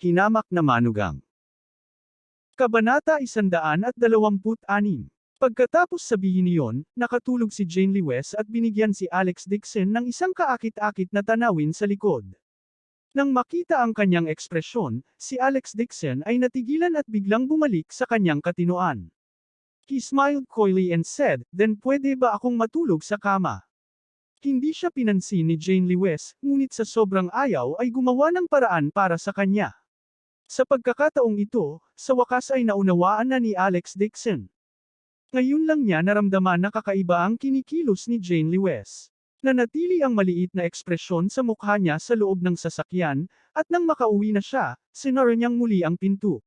Hinamak na manugang. Kabanata 126. Pagkatapos sabihin niyon, nakatulog si Jane Lewes at binigyan si Alex Dixon ng isang kaakit-akit na tanawin sa likod. Nang makita ang kanyang ekspresyon, si Alex Dixon ay natigilan at biglang bumalik sa kanyang katinoan. He smiled coyly and said, "Then pwede ba akong matulog sa kama?" Hindi siya pinansin ni Jane Lewes, ngunit sa sobrang ayaw ay gumawa ng paraan para sa kanya. Sa pagkakataong ito, sa wakas ay naunawaan na ni Alex Dixon. Ngayon lang niya naramdaman na kakaiba ang kinikilos ni Jane Lewes. Nanatili ang maliit na ekspresyon sa mukha niya sa loob ng sasakyan, at nang makauwi na siya, sinara niyang muli ang pinto.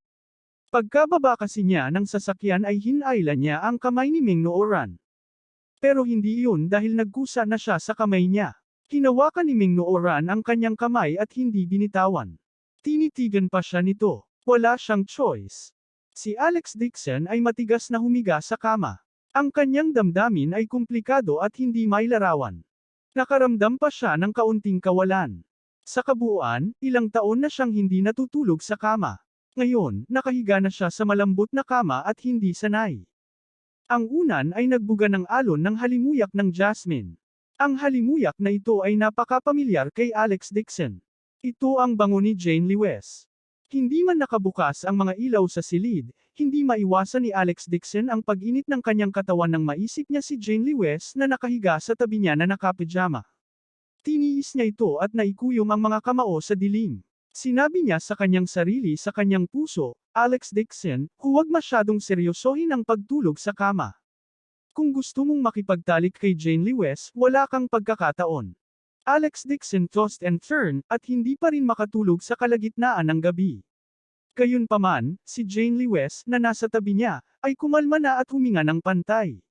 Pagkababa kasi niya ng sasakyan ay hinailan niya ang kamay ni Ming Nooran. Pero hindi iyon dahil nagkusa na siya sa kamay niya. Hinawakan ni Ming Nooran ang kanyang kamay at hindi binitawan. Tinitigan pa siya nito. Wala siyang choice. Si Alex Dixon ay matigas na humiga sa kama. Ang kanyang damdamin ay komplikado at hindi mailarawan. Nakaramdam pa siya ng kaunting kawalan. Sa kabuuan, ilang taon na siyang hindi natutulog sa kama. Ngayon, nakahiga na siya sa malambot na kama at hindi sanay. Ang unan ay nagbuga ng alon ng halimuyak ng jasmine. Ang halimuyak na ito ay napakapamilyar kay Alex Dixon. Ito ang bango ni Jane Lewes. Hindi man nakabukas ang mga ilaw sa silid, hindi maiwasan ni Alex Dixon ang pag-init ng kanyang katawan nang maisip niya si Jane Lewes na nakahiga sa tabi niya na nakapijama. Tiniis niya ito at naikuyom ang mga kamao sa dilim. Sinabi niya sa kanyang sarili sa kanyang puso, "Alex Dixon, huwag masyadong seryosohin ang pagtulog sa kama. Kung gusto mong makipagtalik kay Jane Lewes, wala kang pagkakataon." Alex Dixon tossed and turned, at hindi pa rin makatulog sa kalagitnaan ng gabi. Gayunpaman, si Jane Lewes, na nasa tabi niya, ay kumalma na at huminga ng pantay.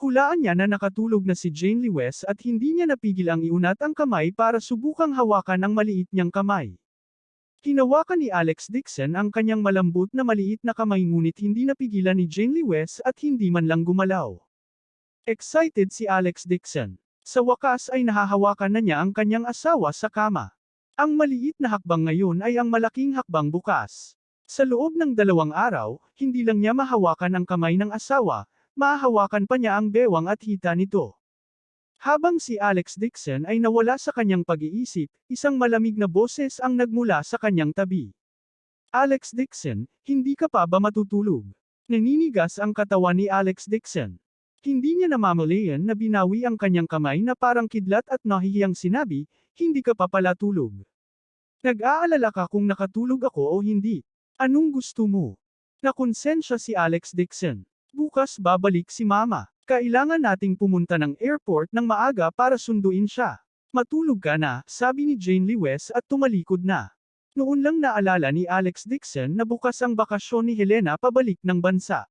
Hulaan niya na nakatulog na si Jane Lewes at hindi niya napigil ang iunat ang kamay para subukang hawakan ang maliit niyang kamay. Hinawakan ni Alex Dixon ang kanyang malambot na maliit na kamay ngunit hindi napigilan ni Jane Lewes at hindi man lang gumalaw. Excited si Alex Dixon. Sa wakas ay nahahawakan na niya ang kanyang asawa sa kama. Ang maliit na hakbang ngayon ay ang malaking hakbang bukas. Sa loob ng 2 araw, hindi lang niya mahawakan ang kamay ng asawa, mahahawakan pa niya ang bewang at hita nito. Habang si Alex Dixon ay nawala sa kanyang pag-iisip, isang malamig na boses ang nagmula sa kanyang tabi. "Alex Dixon, hindi ka pa ba matutulog?" Naninigas ang katawan ni Alex Dixon. Hindi niya namamalayan na binawi ang kanyang kamay na parang kidlat at nahihiyang sinabi, "Hindi ka pa pala tulog. Nag-aalala ka kung nakatulog ako o hindi. Anong gusto mo?" Nakonsensya si Alex Dixon. "Bukas babalik si Mama. Kailangan nating pumunta ng airport ng maaga para sunduin siya. Matulog ka na," sabi ni Jane Lewes at tumalikod na. Noon lang naalala ni Alex Dixon na bukas ang bakasyon ni Helena pabalik ng bansa.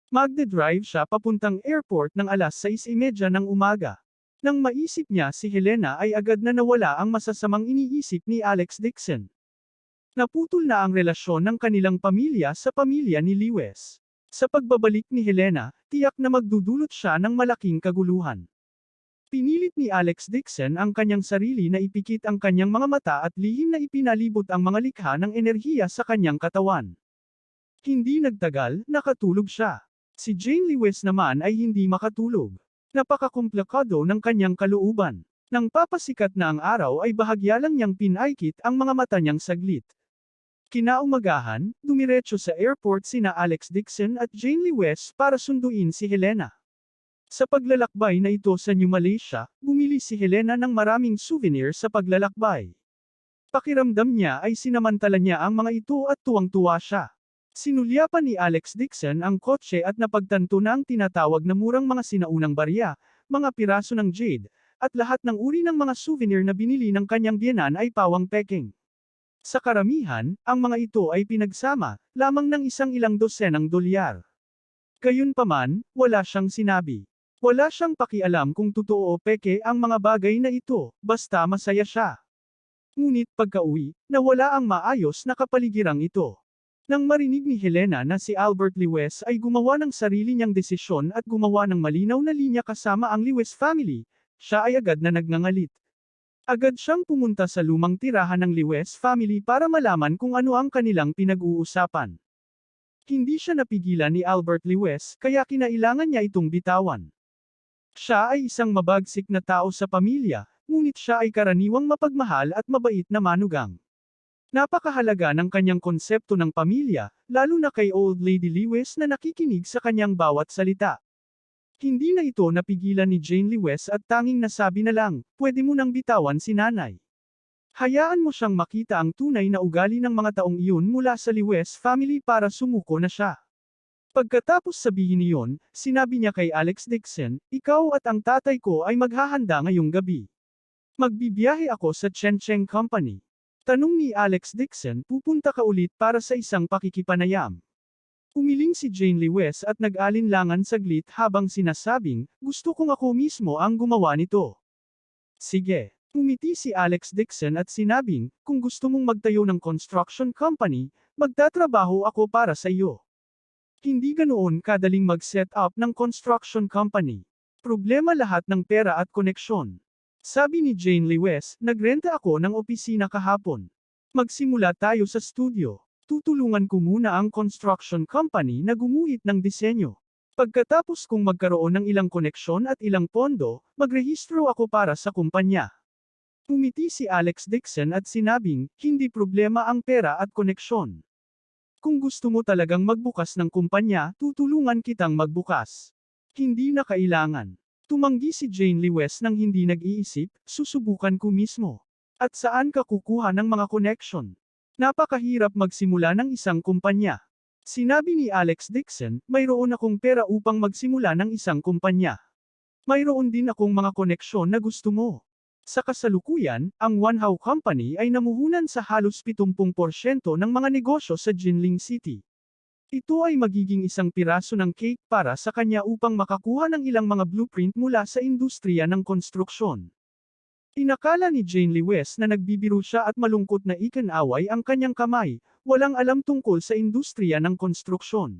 Magde-drive siya papuntang airport ng alas 6:30 ng umaga. Nang maisip niya si Helena ay agad na nawala ang masasamang iniisip ni Alex Dixon. Naputol na ang relasyon ng kanilang pamilya sa pamilya ni Lewes. Sa pagbabalik ni Helena, tiyak na magdudulot siya ng malaking kaguluhan. Pinilit ni Alex Dixon ang kanyang sarili na ipikit ang kanyang mga mata at lihim na ipinalibot ang mga likha ng enerhiya sa kanyang katawan. Hindi nagtagal, nakatulog siya. Si Jane Lewes naman ay hindi makatulog. Napakakomplikado ng kanyang kalooban. Nang papasikat na ang araw ay bahagya lang niyang pinaikit ang mga mata niyang saglit. Kinaumagahan, dumiretso sa airport sina Alex Dixon at Jane Lewes para sunduin si Helena. Sa paglalakbay na ito sa New Malaysia, bumili si Helena ng maraming souvenir sa paglalakbay. Pakiramdam niya ay sinamantala niya ang mga ito at tuwang-tuwa siya. Sinulyapan ni Alex Dixon ang kotse at napagtanto na ang tinatawag na murang mga sinaunang barya, mga piraso ng jade, at lahat ng uri ng mga souvenir na binili ng kanyang biyenan ay pawang peking. Sa karamihan, ang mga ito ay pinagsama, lamang ng ilang dosenang dolyar. Gayunpaman, wala siyang sinabi. Wala siyang pakialam kung totoo o peke ang mga bagay na ito, basta masaya siya. Ngunit pagka-uwi, nawala ang maayos na kapaligirang ito. Nang marinig ni Helena na si Albert Lewes ay gumawa ng sarili niyang desisyon at gumawa ng malinaw na linya kasama ang Lewes family, siya ay agad na nagngangalit. Agad siyang pumunta sa lumang tirahan ng Lewes family para malaman kung ano ang kanilang pinag-uusapan. Hindi siya napigilan ni Albert Lewes, kaya kinailangan niya itong bitawan. Siya ay isang mabagsik na tao sa pamilya, ngunit siya ay karaniwang mapagmahal at mabait na manugang. Napakahalaga ng kanyang konsepto ng pamilya, lalo na kay Old Lady Lewes na nakikinig sa kanyang bawat salita. Hindi na ito napigilan ni Jane Lewes at tanging nasabi na lang, pwede mo nang bitawan si nanay. Hayaan mo siyang makita ang tunay na ugali ng mga taong iyon mula sa Lewes family para sumuko na siya. Pagkatapos sabihin niyon, sinabi niya kay Alex Dixon, ikaw at ang tatay ko ay maghahanda ngayong gabi. Magbibiyahe ako sa Chen Cheng Company. Tanong ni Alex Dixon, pupunta ka ulit para sa isang pakikipanayam. Umiling si Jane Lewes at nag-alinlangan saglit habang sinasabing, gusto kong ako mismo ang gumawa nito. Sige. Umiti si Alex Dixon at sinabing, kung gusto mong magtayo ng construction company, magtatrabaho ako para sa iyo. Hindi ganoon kadaling mag-set up ng construction company. Problema lahat ng pera at koneksyon. Sabi ni Jane Lewes, nagrenta ako ng opisina kahapon. Magsimula tayo sa studio. Tutulungan ko muna ang construction company na gumuhit ng disenyo. Pagkatapos kong magkaroon ng ilang koneksyon at ilang pondo, magrehistro ako para sa kumpanya. Umiti si Alex Dixon at sinabing, hindi problema ang pera at koneksyon. Kung gusto mo talagang magbukas ng kumpanya, tutulungan kitang magbukas. Hindi na kailangan. Tumanggi si Jane Lewes nang hindi nag-iisip, susubukan ko mismo. At saan ka kukuha ng mga connection? Napakahirap magsimula ng isang kumpanya. Sinabi ni Alex Dixon, mayroon akong pera upang magsimula ng isang kumpanya. Mayroon din akong mga koneksyon na gusto mo. Sa kasalukuyan, ang One How Company ay namuhunan sa halos 70% ng mga negosyo sa Jinling City. Ito ay magiging isang piraso ng cake para sa kanya upang makakuha ng ilang mga blueprint mula sa industriya ng konstruksyon. Inakala ni Jane Lewes na nagbibiro siya at malungkot na ikinaway ang kanyang kamay, walang alam tungkol sa industriya ng konstruksyon.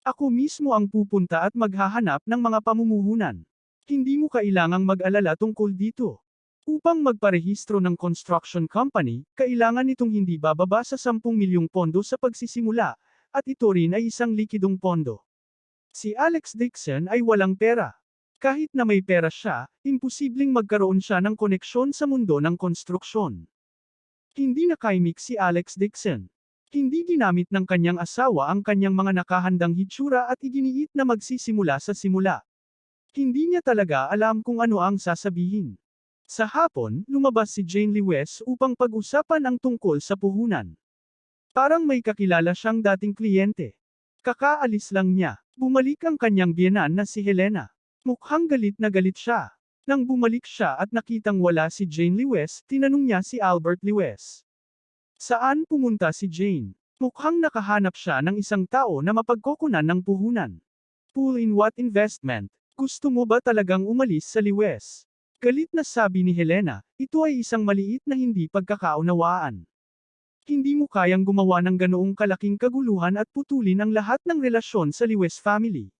Ako mismo ang pupunta at maghahanap ng mga pamumuhunan. Hindi mo kailangang mag-alala tungkol dito. Upang magparehistro ng construction company, kailangan itong hindi bababa sa 10 milyong pondo sa pagsisimula, at ito rin ay isang likidong pondo. Si Alex Dixon ay walang pera. Kahit na may pera siya, imposibleng magkaroon siya ng koneksyon sa mundo ng konstruksyon. Hindi nakaimik si Alex Dixon. Hindi ginamit ng kanyang asawa ang kanyang mga nakahandang hitsura at iginiit na magsisimula sa simula. Hindi niya talaga alam kung ano ang sasabihin. Sa hapon, lumabas si Jane Lewes upang pag-usapan ang tungkol sa puhunan. Parang may kakilala siyang dating kliyente. Kakaalis lang niya. Bumalik ang kanyang biyenan na si Helena. Mukhang galit na galit siya. Nang bumalik siya at nakitang wala si Jane Lewes, tinanong niya si Albert Lewes. Saan pumunta si Jane? Mukhang nakahanap siya ng isang tao na mapagkukunan ng puhunan. Pull in what investment? Gusto mo ba talagang umalis sa Lewes? Galit na sabi ni Helena, ito ay isang maliit na hindi pagkakaunawaan. Hindi mo kayang gumawa ng ganoong kalaking kaguluhan at putulin ang lahat ng relasyon sa Lewes family.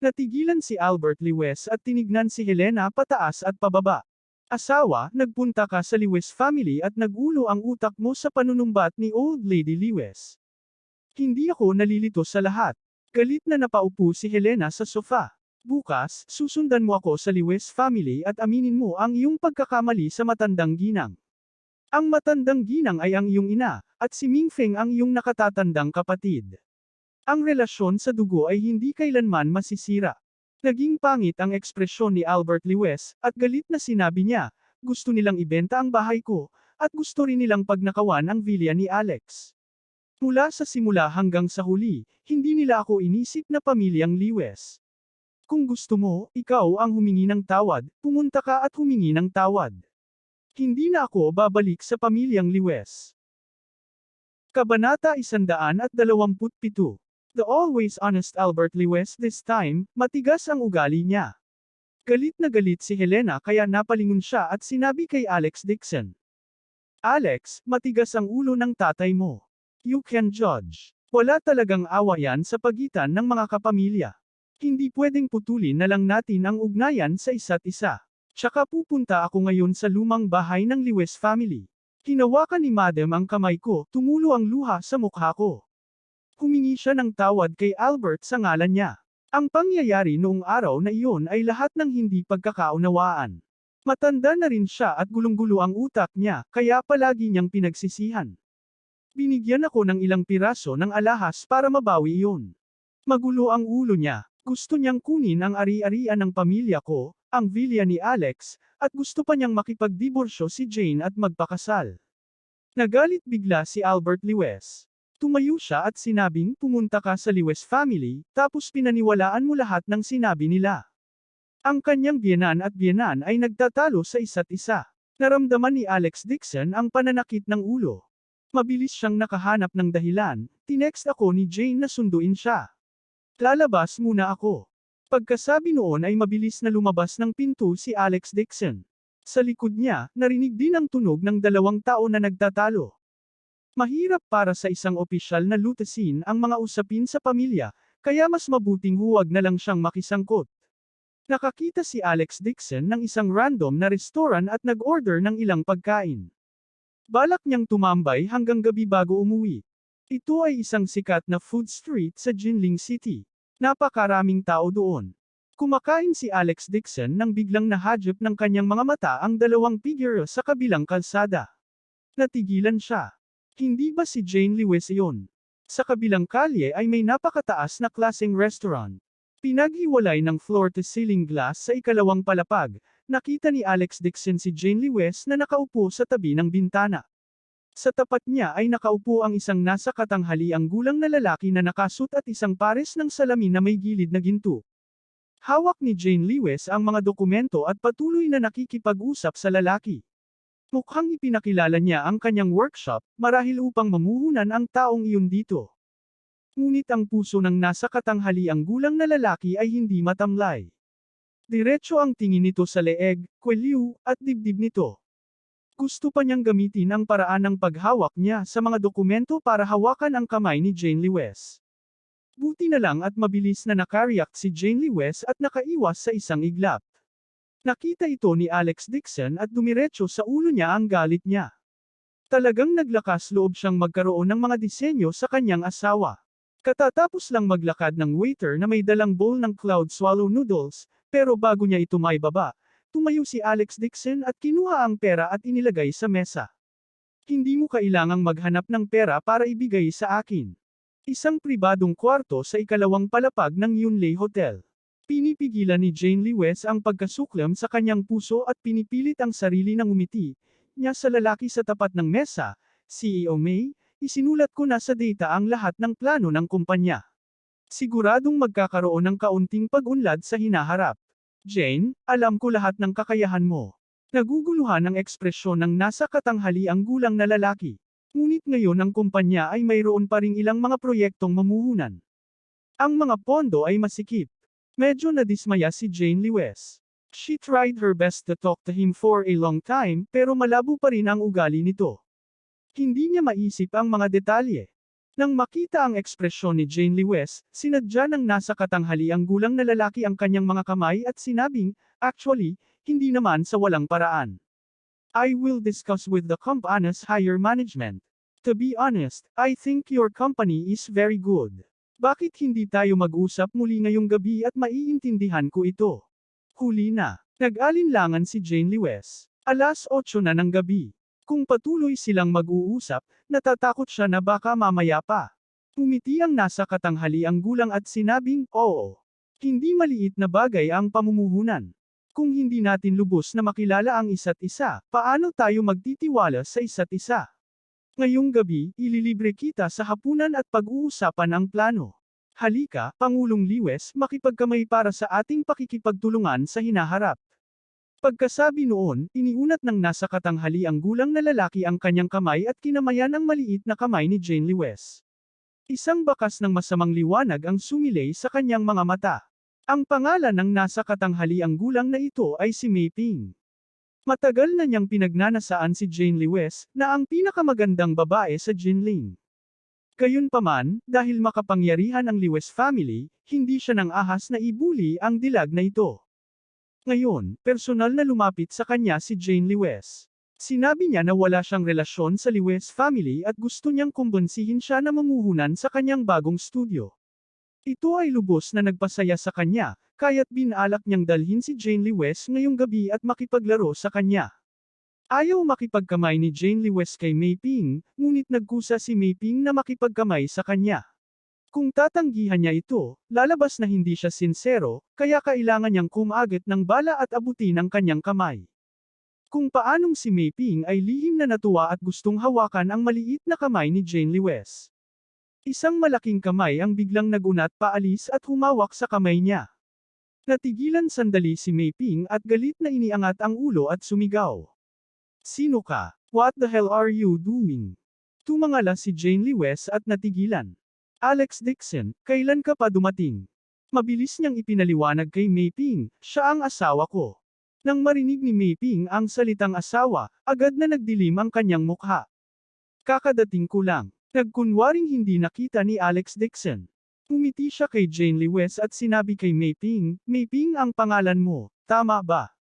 Natigilan si Albert Lewes at tinignan si Helena pataas at pababa. Asawa, nagpunta ka sa Lewes family at nagulo ang utak mo sa panunumbat ni Old Lady Lewes. Hindi ako nalilito sa lahat. Galit na napaupo si Helena sa sofa. Bukas, susundan mo ako sa Lewes family at aminin mo ang iyong pagkakamali sa matandang ginang. Ang matandang ginang ay ang iyong ina, at si Mingfeng ang iyong nakatatandang kapatid. Ang relasyon sa dugo ay hindi kailanman masisira. Naging pangit ang ekspresyon ni Albert Lewes, at galit na sinabi niya, gusto nilang ibenta ang bahay ko, at gusto rin nilang pagnakawan ang villa ni Alex. Mula sa simula hanggang sa huli, hindi nila ako inisip na pamilyang Lewes. Kung gusto mo, ikaw ang humingi ng tawad, pumunta ka at humingi ng tawad. Hindi na ako babalik sa pamilyang Lewes. Kabanata 127. The always honest Albert Lewes this time, matigas ang ugali niya. Galit na galit si Helena kaya napalingon siya at sinabi kay Alex Dixon. Alex, matigas ang ulo ng tatay mo. You can judge. Wala talagang awayan sa pagitan ng mga kapamilya. Hindi pwedeng putulin na lang natin ang ugnayan sa isa't isa. Tsaka pupunta ako ngayon sa lumang bahay ng Lewis family. Hinawakan ni Madam ang kamay ko, tumulo ang luha sa mukha ko. Humingi siya ng tawad kay Albert sa ngalan niya. Ang pangyayari noong araw na iyon ay lahat ng hindi pagkakaunawaan. Matanda na rin siya at gulong-gulo ang utak niya, kaya palagi niyang pinagsisihan. Binigyan ako ng ilang piraso ng alahas para mabawi iyon. Magulo ang ulo niya. Gusto niyang kunin ang ari-arian ng pamilya ko, ang villa ni Alex, at gusto pa niyang makipagdiborsyo si Jane at magpakasal. Nagalit bigla si Albert Lewis. Tumayo siya at sinabing pumunta ka sa Lewis family, tapos pinaniwalaan mo lahat ng sinabi nila. Ang kanyang biyenan at biyenan ay nagtatalo sa isa't isa. Naramdaman ni Alex Dixon ang pananakit ng ulo. Mabilis siyang nakahanap ng dahilan, tinext ako ni Jane na sunduin siya. Lalabas muna ako. Pagkasabi noon ay mabilis na lumabas ng pinto si Alex Dixon. Sa likod niya, narinig din ang tunog ng dalawang tao na nagtatalo. Mahirap para sa isang opisyal na lutasin ang mga usapin sa pamilya, kaya mas mabuting huwag na lang siyang makisangkot. Nakakita si Alex Dixon ng isang random na restaurant at nag-order ng ilang pagkain. Balak niyang tumambay hanggang gabi bago umuwi. Ito ay isang sikat na food street sa Jinling City. Napakaraming tao doon. Kumakain si Alex Dixon nang biglang nahadjap ng kanyang mga mata ang dalawang figure sa kabilang kalsada. Natigilan siya. Hindi ba si Jane Lewis iyon? Sa kabilang kalye ay may napakataas na klaseng restaurant. Pinaghiwalay ng floor-to-ceiling glass sa ikalawang palapag, nakita ni Alex Dixon si Jane Lewis na nakaupo sa tabi ng bintana. Sa tapat niya ay nakaupo ang isang nasa katanghaliang gulang na lalaki na nakasut at isang pares ng salamin na may gilid na ginto. Hawak ni Jane Lewis ang mga dokumento at patuloy na nakikipag-usap sa lalaki. Mukhang ipinakilala niya ang kanyang workshop, marahil upang mamuhunan ang taong iyon dito. Ngunit ang puso ng nasa katanghaliang gulang na lalaki ay hindi matamlay. Diretso ang tingin nito sa leeg, kwelyo, at dibdib nito. Gusto pa niyang gamitin ang paraan ng paghawak niya sa mga dokumento para hawakan ang kamay ni Jane Lewis. Buti na lang at mabilis na nakareact si Jane Lewis at nakaiwas sa isang iglap. Nakita ito ni Alex Dixon at dumiretso sa ulo niya ang galit niya. Talagang naglakas loob siyang magkaroon ng mga disenyo sa kanyang asawa. Katatapos lang maglakad ng waiter na may dalang bowl ng cloud swallow noodles, pero bago niya ito maibaba, tumayo si Alex Dixon at kinuha ang pera at inilagay sa mesa. Hindi mo kailangang maghanap ng pera para ibigay sa akin. Isang pribadong kwarto sa ikalawang palapag ng Yunlei Hotel. Pinipigilan ni Jane Lewis ang pagkasuklam sa kanyang puso at pinipilit ang sarili ng umiti. Niya sa lalaki sa tapat ng mesa, CEO May, isinulat ko na sa data ang lahat ng plano ng kumpanya. Siguradong magkakaroon ng kaunting pag-unlad sa hinaharap. Jane, alam ko lahat ng kakayahan mo. Naguguluhan ang ekspresyon ng nasa katanghaliang gulang na lalaki. Ngunit ngayon ang kumpanya ay mayroon pa ring ilang mga proyektong mamuhunan. Ang mga pondo ay masikip. Medyo nadismaya si Jane Lewis. She tried her best to talk to him for a long time, pero malabo pa rin ang ugali nito. Hindi niya maisip ang mga detalye. Nang makita ang ekspresyon ni Jane Lewis, sinadya ng nasa katanghaliang gulang na lalaki ang kanyang mga kamay at sinabing, actually, hindi naman sa walang paraan. I will discuss with the company's higher management. To be honest, I think your company is very good. Bakit hindi tayo mag-usap muli ngayong gabi at maiintindihan ko ito? Huli na. Nag-alinlangan si Jane Lewis. 8:00 na ng gabi. Kung patuloy silang mag-uusap, natatakot siya na baka mamaya pa. Umiti ang nasa katanghaliang gulang at sinabing, oo. Hindi maliit na bagay ang pamumuhunan. Kung hindi natin lubos na makilala ang isa't isa, paano tayo magtitiwala sa isa't isa? Ngayong gabi, ililibre kita sa hapunan at pag-uusapan ang plano. Halika, Pangulong Lewis, makipagkamay para sa ating pakikipagtulungan sa hinaharap. Pagkasabi noon, iniunat ng nasa katanghaliang gulang na lalaki ang kanyang kamay at kinamayan ang maliit na kamay ni Jane Lewis. Isang bakas ng masamang liwanag ang sumilay sa kanyang mga mata. Ang pangalan ng nasa katanghaliang gulang na ito ay si Mei Ping. Matagal na niyang pinagnanasaan si Jane Lewis, na ang pinakamagandang babae sa Jinling. Gayunpaman, dahil makapangyarihan ang Lewis family, hindi siya nang ahas na ibuli ang dilag na ito. Ngayon, personal na lumapit sa kanya si Jane Lewes. Sinabi niya na wala siyang relasyon sa Lewes family at gusto niyang kumbonsihin siya na mamuhunan sa kanyang bagong studio. Ito ay lubos na nagpasaya sa kanya, kaya't binalak niyang dalhin si Jane Lewes ngayong gabi at makipaglaro sa kanya. Ayaw makipagkamay ni Jane Lewes kay Mei Ping, ngunit nagkusa si Mei Ping na makipagkamay sa kanya. Kung tatanggihan niya ito, lalabas na hindi siya sinsero, kaya kailangan niyang kumagat ng bala at abutin ang kanyang kamay. Kung paanong si Mei Ping ay lihim na natuwa at gustong hawakan ang maliit na kamay ni Jane Lewes. Isang malaking kamay ang biglang nagunat paalis at humawak sa kamay niya. Natigilan sandali si Mei Ping at galit na iniangat ang ulo at sumigaw. Sino ka? What the hell are you doing? Tumangala si Jane Lewes at natigilan. Alex Dixon, kailan ka pa dumating? Mabilis niyang ipinaliwanag kay Mei Ping, siya ang asawa ko. Nang marinig ni Mei Ping ang salitang asawa, agad na nagdilim ang kanyang mukha. Kakadating ko lang. Nagkunwaring hindi nakita ni Alex Dixon. Umiti siya kay Jane Lewes at sinabi kay Mei Ping ang pangalan mo, tama ba?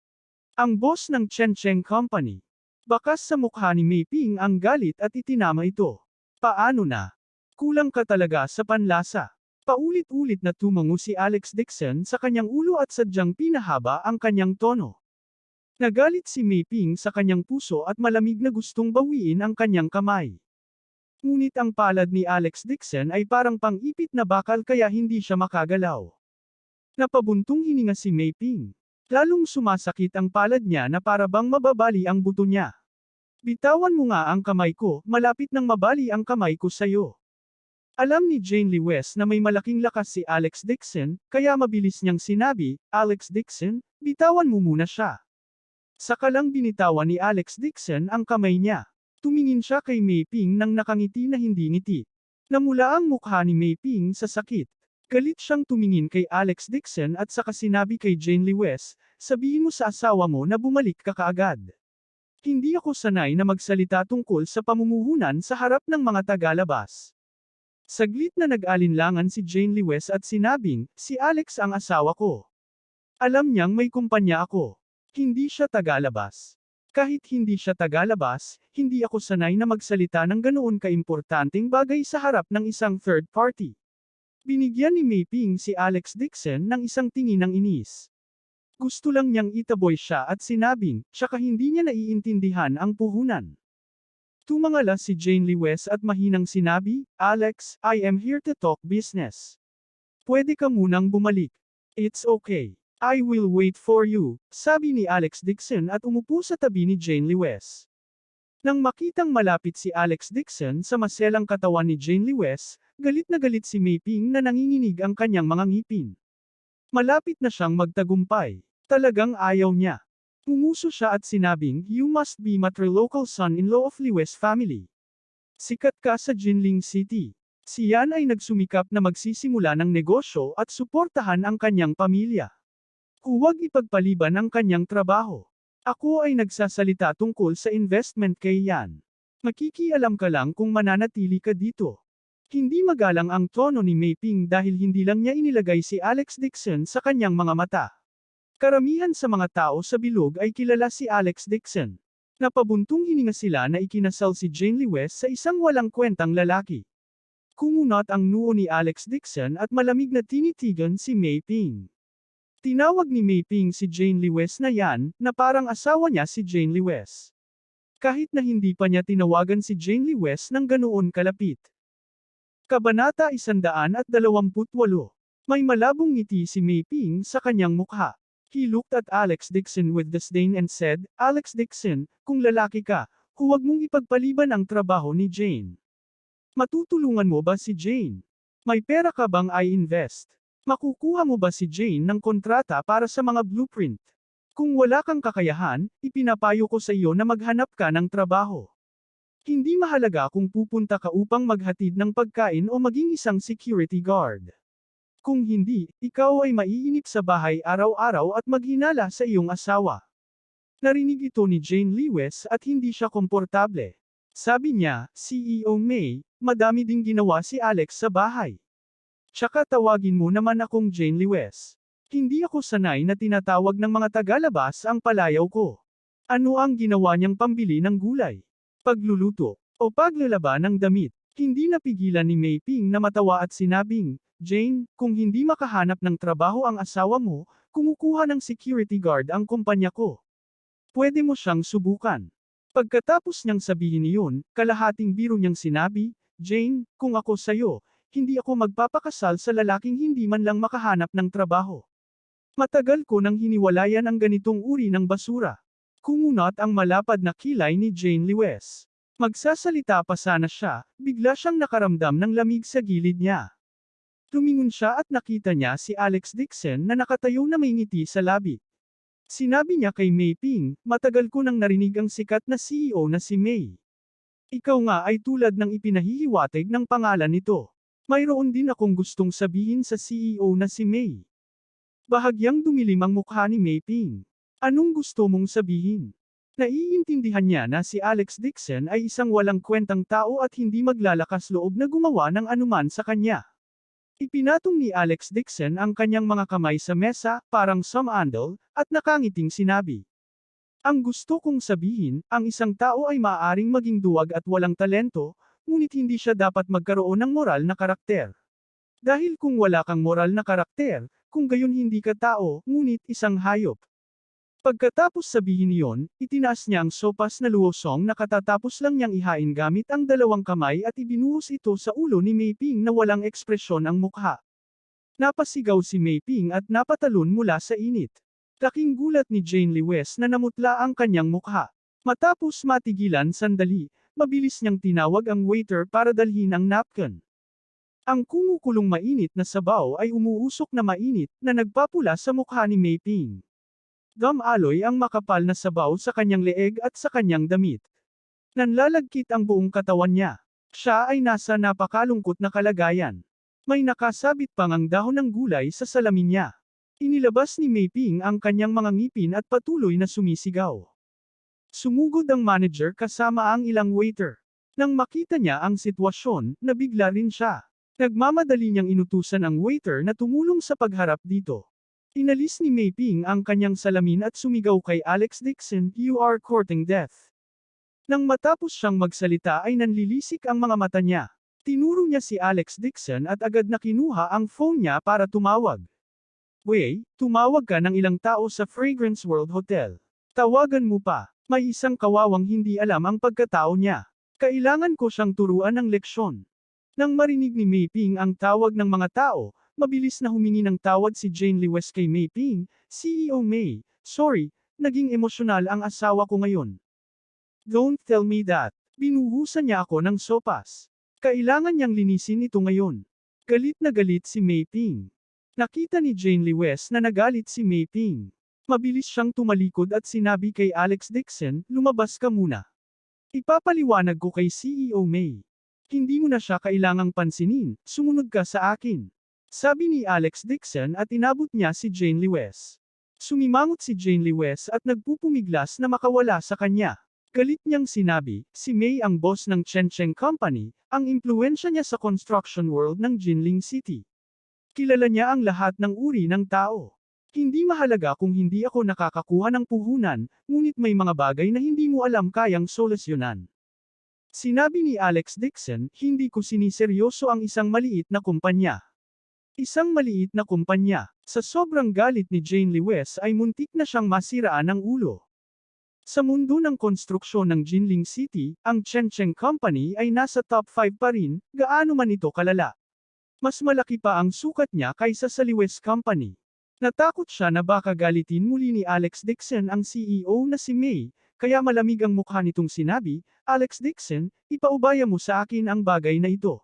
Ang boss ng Chen Cheng Company. Bakas sa mukha ni Mei Ping ang galit at itinama ito. Paano na? Kulang ka talaga sa panlasa. Paulit-ulit na tumango si Alex Dixon sa kanyang ulo at sadyang pinahaba ang kanyang tono. Nagalit si Mei Ping sa kanyang puso at malamig na gustong bawiin ang kanyang kamay. Ngunit ang palad ni Alex Dixon ay parang pang-ipit na bakal kaya hindi siya makagalaw. Napabuntong hininga si Mei Ping. Lalong sumasakit ang palad niya na para bang mababali ang buto niya. Bitawan mo nga ang kamay ko, malapit nang mabali ang kamay ko sayo. Alam ni Jane Lewes na may malaking lakas si Alex Dixon, kaya mabilis niyang sinabi, Alex Dixon, bitawan mo muna siya. Saka lang binitawan ni Alex Dixon ang kamay niya. Tumingin siya kay Mei Ping nang nakangiti na hindi ngiti. Namula ang mukha ni Mei Ping sa sakit. Galit siyang tumingin kay Alex Dixon at saka sinabi kay Jane Lewes, sabihin mo sa asawa mo na bumalik ka kaagad. Hindi ako sanay na magsalita tungkol sa pamumuhunan sa harap ng mga tagalabas. Saglit na nag-alinlangan si Jane Lewes at sinabing, si Alex ang asawa ko. Alam niyang may kumpanya ako. Hindi siya tagalabas. Kahit hindi siya tagalabas, hindi ako sanay na magsalita ng ganoon kaimportanteng bagay sa harap ng isang third party. Binigyan ni Mei Ping si Alex Dixon ng isang tingin ng inis. Gusto lang niyang itaboy siya at sinabing, tsaka hindi niya naiintindihan ang puhunan. Tumangala si Jane Lewes at mahinang sinabi, Alex, I am here to talk business. Pwede ka munang bumalik. It's okay. I will wait for you, sabi ni Alex Dixon at umupo sa tabi ni Jane Lewes. Nang makitang malapit si Alex Dixon sa maselang katawan ni Jane Lewes, galit na galit si Mei Ping na nanginginig ang kanyang mga ngipin. Malapit na siyang magtagumpay. Talagang ayaw niya. Pumuso siya at sinabing, you must be matrilocal son-in-law of Lewes family. Sikat ka sa Jinling City. Si Yan ay nagsumikap na magsisimula ng negosyo at suportahan ang kanyang pamilya. Huwag ipagpaliban ang kanyang trabaho. Ako ay nagsasalita tungkol sa investment kay Yan. Makikialam ka lang kung mananatili ka dito. Hindi magalang ang tono ni Mei Ping dahil hindi lang niya inilagay si Alex Dixon sa kanyang mga mata. Karamihan sa mga tao sa bilog ay kilala si Alex Dixon. Napabuntong hininga sila na ikinasal si Jane Lewes sa isang walang kwentang lalaki. Kumunot ang noo ni Alex Dixon at malamig na tinitigan si Mei Ping. Tinawag ni Mei Ping si Jane Lewes na Yan, na parang asawa niya si Jane Lewes. Kahit na hindi pa niya tinawagan si Jane Lewes ng ganoon kalapit. Kabanata 128. May malabong ngiti si Mei Ping sa kanyang mukha. He looked at Alex Dixon with disdain and said, Alex Dixon, kung lalaki ka, huwag mong ipagpaliban ang trabaho ni Jane. Matutulungan mo ba si Jane? May pera ka bang i-invest? Makukuha mo ba si Jane ng kontrata para sa mga blueprint? Kung wala kang kakayahan, ipinapayo ko sa iyo na maghanap ka ng trabaho. Hindi mahalaga kung pupunta ka upang maghatid ng pagkain o maging isang security guard. Kung hindi, ikaw ay maiinip sa bahay araw-araw at maghinala sa iyong asawa. Narinig ito ni Jane Lewes at hindi siya komportable. Sabi niya, CEO May, madami ding ginawa si Alex sa bahay. Tsaka tawagin mo naman akong Jane Lewes. Hindi ako sanay na tinatawag ng mga tagalabas ang palayaw ko. Ano ang ginawa niyang pambili ng gulay? Pagluluto, o paglalaba ng damit? Hindi napigilan ni Mei Ping na matawa at sinabing, Jane, kung hindi makahanap ng trabaho ang asawa mo, kumukuha ng security guard ang kumpanya ko. Pwede mo siyang subukan. Pagkatapos niyang sabihin iyon, kalahating biro niyang sinabi, Jane, kung ako sayo, hindi ako magpapakasal sa lalaking hindi man lang makahanap ng trabaho. Matagal ko nang hiniwalayan ang ganitong uri ng basura. Kumunat ang malapad na kilay ni Jane Lewes. Magsasalita pa sana siya, bigla siyang nakaramdam ng lamig sa gilid niya. Tumingon siya at nakita niya si Alex Dixon na nakatayo na may ngiti sa labi. Sinabi niya kay Mei Ping, matagal ko nang narinig ang sikat na CEO na si Mei. Ikaw nga ay tulad ng ipinahihiwatig ng pangalan nito. Mayroon din akong gustong sabihin sa CEO na si Mei. Bahagyang dumilim ang mukha ni Mei Ping. Anong gusto mong sabihin? Naiintindihan niya na si Alex Dixon ay isang walang kwentang tao at hindi maglalakas loob na gumawa ng anuman sa kanya. Ipinatong ni Alex Dixon ang kanyang mga kamay sa mesa, parang sumandal, at nakangiting sinabi. Ang gusto kong sabihin, ang isang tao ay maaaring maging duwag at walang talento, ngunit hindi siya dapat magkaroon ng moral na karakter. Dahil kung wala kang moral na karakter, kung gayon hindi ka tao, ngunit isang hayop. Pagkatapos sabihin iyon, itinaas niya ang sopas na luosong na katatapos lang niyang ihain gamit ang dalawang kamay at ibinuhos ito sa ulo ni Mei Ping na walang ekspresyon ang mukha. Napasigaw si Mei Ping at napatalon mula sa init. Laking gulat ni Jane Lewes na namutla ang kanyang mukha. Matapos matigilan sandali, mabilis niyang tinawag ang waiter para dalhin ang napkin. Ang kumukulong mainit na sabaw ay umuusok na mainit na nagpapula sa mukha ni Mei Ping. Dumaloy ang makapal na sabaw sa kanyang leeg at sa kanyang damit. Nanlalagkit ang buong katawan niya. Siya ay nasa napakalungkot na kalagayan. May nakasabit pang ang dahon ng gulay sa salamin niya. Inilabas ni Mei Ping ang kanyang mga ngipin at patuloy na sumisigaw. Sumugod ang manager kasama ang ilang waiter. Nang makita niya ang sitwasyon, nabigla rin siya. Nagmamadali niyang inutusan ang waiter na tumulong sa pagharap dito. Inalis ni Mei Ping ang kanyang salamin at sumigaw kay Alex Dixon, "You are courting death." Nang matapos siyang magsalita ay nanlilisik ang mga mata niya. Tinuro niya si Alex Dixon at agad na kinuha ang phone niya para tumawag. Wei, tumawag ka ng ilang tao sa Fragrance World Hotel. Tawagan mo pa. May isang kawawang hindi alam ang pagkatao niya. Kailangan ko siyang turuan ng leksyon. Nang marinig ni Mei Ping ang tawag ng mga tao, mabilis na humingi ng tawad si Jane Lewes kay Mei Ping, CEO Mei, sorry, naging emosyonal ang asawa ko ngayon. Don't tell me that. Binuhusan niya ako ng sopas. Kailangan niyang linisin ito ngayon. Galit na galit si Mei Ping. Nakita ni Jane Lewes na nagalit si Mei Ping. Mabilis siyang tumalikod at sinabi kay Alex Dixon, lumabas ka muna. Ipapaliwanag ko kay CEO Mei. Hindi mo na siya kailangang pansinin, sumunod ka sa akin. Sabi ni Alex Dixon at inabot niya si Jane Lewes. Sumimangot si Jane Lewes at nagpupumiglas na makawala sa kanya. Galit niyang sinabi, si Mei ang boss ng Chencheng Company, ang impluensya niya sa construction world ng Jinling City. Kilala niya ang lahat ng uri ng tao. Hindi mahalaga kung hindi ako nakakakuha ng puhunan, ngunit may mga bagay na hindi mo alam kayang solusyonan. Sinabi ni Alex Dixon, hindi ko siniseryoso ang isang maliit na kumpanya. Isang maliit na kumpanya. Sa sobrang galit ni Jane Lewes ay muntik na siyang masiraan ng ulo. Sa mundo ng konstruksyon ng Jinling City, ang Chencheng Company ay nasa top 5 pa rin, gaano man ito kalala. Mas malaki pa ang sukat niya kaysa sa Lewes Company. Natakot siya na baka galitin muli ni Alex Dixon ang CEO na si Mei, kaya malamig ang mukha nitong sinabi, Alex Dixon, ipaubaya mo sa akin ang bagay na ito.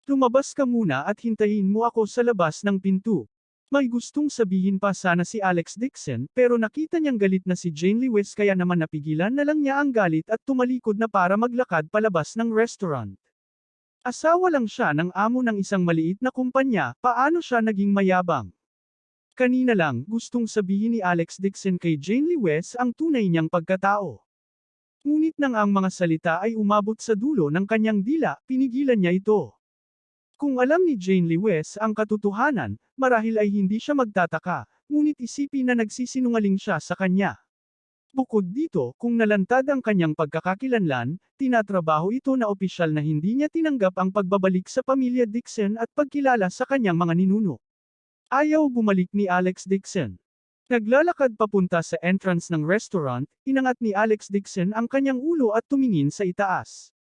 Lumabas ka muna at hintayin mo ako sa labas ng pinto. May gustong sabihin pa sana si Alex Dixon pero nakita niyang galit na si Jane Lewes kaya naman napigilan na lang niya ang galit at tumalikod na para maglakad palabas ng restaurant. Asawa lang siya ng amo ng isang maliit na kumpanya, paano siya naging mayabang? Kanina lang gustong sabihin ni Alex Dixon kay Jane Lewes ang tunay niyang pagkatao. Ngunit nang ang mga salita ay umabot sa dulo ng kanyang dila, pinigilan niya ito. Kung alam ni Jane Lewes ang katotohanan, marahil ay hindi siya magtataka, ngunit isipin na nagsisinungaling siya sa kanya. Bukod dito, kung nalantad ang kanyang pagkakakilanlan, tinatrabaho ito na opisyal na hindi niya tinanggap ang pagbabalik sa pamilya Dixon at pagkilala sa kanyang mga ninuno. Ayaw bumalik ni Alex Dixon. Naglalakad papunta sa entrance ng restaurant, inangat ni Alex Dixon ang kanyang ulo at tumingin sa itaas.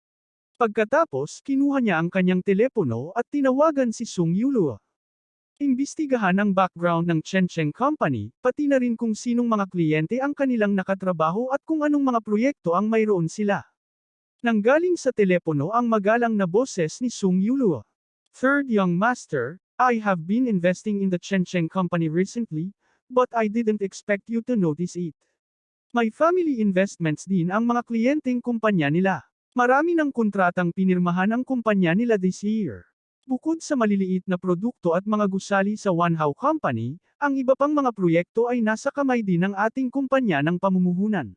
Pagkatapos, kinuha niya ang kanyang telepono at tinawagan si Sung Yulu. Imbestigahan ang background ng Chen Cheng Company, pati na rin kung sinong mga kliyente ang kanilang nakatrabaho at kung anong mga proyekto ang mayroon sila. Nanggaling sa telepono ang magalang na boses ni Sung Yulu. Third young master, I have been investing in the Chen Cheng Company recently, but I didn't expect you to notice it. May family investments din ang mga kliyenteng kumpanya nila. Marami ng kontratang pinirmahan ang kumpanya nila this year. Bukod sa maliliit na produkto at mga gusali sa One How Company, ang iba pang mga proyekto ay nasa kamay din ng ating kumpanya ng pamumuhunan.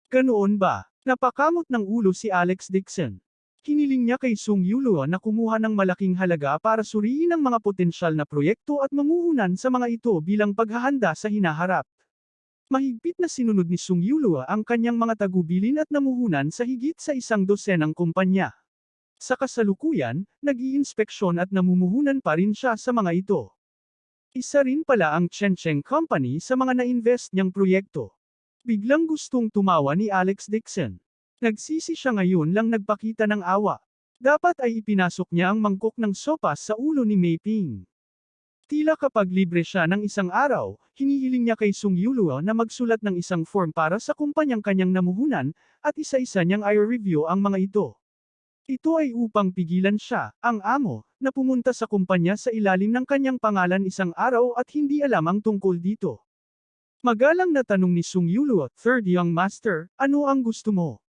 Ganoon ba? Napakamot ng ulo si Alex Dixon. Hiniling niya kay Sung Yulu na kumuha ng malaking halaga para suriin ang mga potensyal na proyekto at mamuhunan sa mga ito bilang paghahanda sa hinaharap. Mahigpit na sinunod ni Sung Yulu ang kanyang mga tagubilin at namuhunan sa higit sa 100 kumpanya. Sa kasalukuyan, nag-iinspeksyon at namumuhunan pa rin siya sa mga ito. Isa rin pala ang Chen Cheng Company sa mga na-invest niyang proyekto. Biglang gustong tumawa ni Alex Dixon. Nagsisi siya ngayon lang nagpakita ng awa. Dapat ay ipinasok niya ang mangkok ng sopas sa ulo ni Mei Ping. Tila kapag libre siya ng isang araw, hinihiling niya kay Sung Yulu na magsulat ng isang form para sa kumpanyang kanyang namuhunan, at isa-isa niyang i-review ang mga ito. Ito ay upang pigilan siya, ang amo, na pumunta sa kumpanya sa ilalim ng kanyang pangalan isang araw at hindi alam ang tungkol dito. Magalang na tanong ni Sung Yulu, third young master, ano ang gusto mo?